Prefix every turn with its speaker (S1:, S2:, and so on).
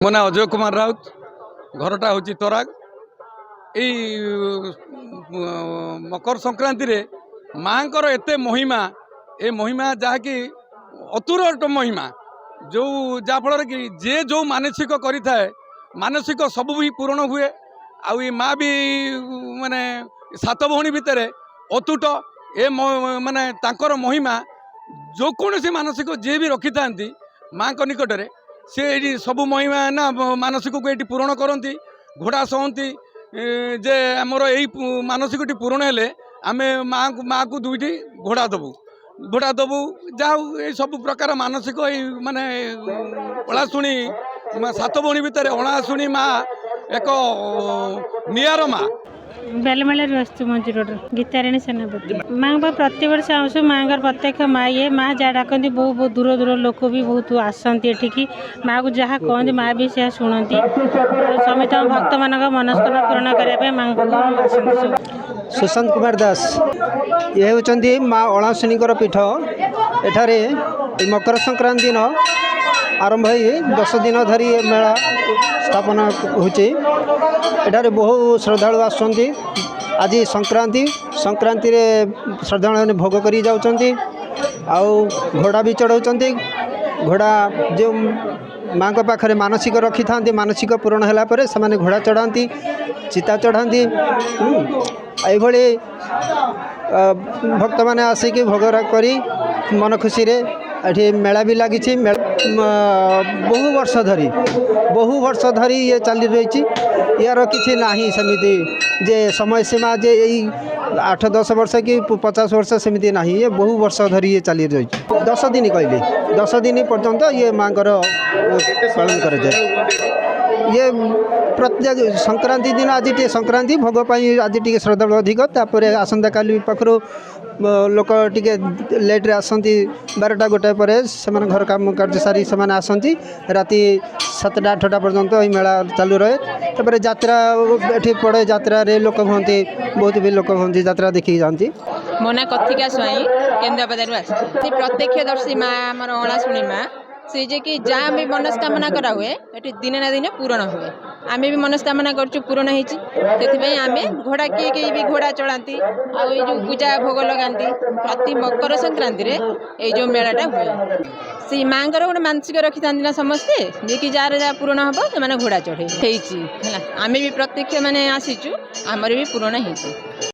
S1: मो ना अजय कुमार राउत घरटा हूँ तराग मकर संक्रांति रे माँ एते महिमा ए महिमा जहाँकि अतुरट महिमा जो जाफल कि जे जो मानसिक करें मानसिक सब भी पूरण हुए आई माँ भी माने सात भौणी भितर अतुट ए माने तांकर महिमा जो कौन सी मानसिक जे भी रखी था माँ निकट में सी सब महिमा ना मानसिक को ये पूरण करती घोड़ा सहती जे आमर यही मानसिक पूरण हेले आमे माँ को दुईटी घोड़ा दबू जा सब प्रकार मानसिक माने ओलाशुणी सात भौणी भितर ओलाशुणी माँ एक नियार माँ
S2: बेलमेल वस्तु मंजूर गीताराणी सेनापति माँ प्रति वर्ष आसू माँ प्रत्यक्ष माँ ये माँ जहाँ डाकती बहुत बहुत दूर दूर लोक भी बहुत आसती एठिकी माँ को जहाँ कहते माँ भी से शुणती समित भक्त मान मनस्कामना पूरण करने माँ को
S3: सुशांत कुमार दास ये होती माँ ओलाशुणी पीठ एठारे मकर संक्रांति दिन आरंभ हो 10 दिन धरी मेला स्थापना होठारे बहु श्रद्धालु आसुँच आज संक्रांति रे श्रद्धालु भोग करी जाउछंती आउ घोड़ा भी चढ़ाउछंती घोड़ा जो माँ को पाखरे मानसिक रखी था मानसिक पूरण है से घोड़ा चढ़ाती चिता चढ़ाती ये भक्त मैंने आसिक भोगरा करी मन खुशी रे ये मेला भी लगी बहु वर्ष धरी ये चली रही यार किसी ना सेमती जे समय सीमा जे 8-10 वर्ष कि 50 वर्ष सेमती ना ये बहु वर्ष धरी ये चली रही 10 दिन कहली 10 दिन पर्यंत ये माँ पालन कर ये प्रत्येक संक्रांति दिन आज टे संक्रांति भोग आज टे श्रद्धालु अधिक तापर आसंता काली पाखु लोक टे लेट्रे आसती 12टा गोटाए पर से घर काम कार्य सारी से आसती राति 7टा 8टा पर्यंत ये मेला चालू रहे तापर यात्रा ये पड़े यात्रा लोक हमें बहुत भी लोक हमें यात्रा देखी जाती
S4: मो ना कथिका स्वाई केन्द्रापदारू आस प्रत्यक्षदर्शी माँ आमर ओलाशुणी माँ से जे कि जहाँ भी मनस्कामना करा हुए ये दिन ना दिन पूरण हुए आम भी मनस्कामना कर पूरण होमें घोड़ा किए भी घोड़ा चढ़ाती आउ जो पूजा भोग लगाती प्रति मकर संक्रांति रे ये जो मेलाटा हुए से माँ गोटे मानसिक रखी था ना समस्ते जे कि जार जहाँ पूरण हम से घोड़ा चढ़े आम भी प्रत्यक्ष मैंने आसीचु आमर भी पूरण हो।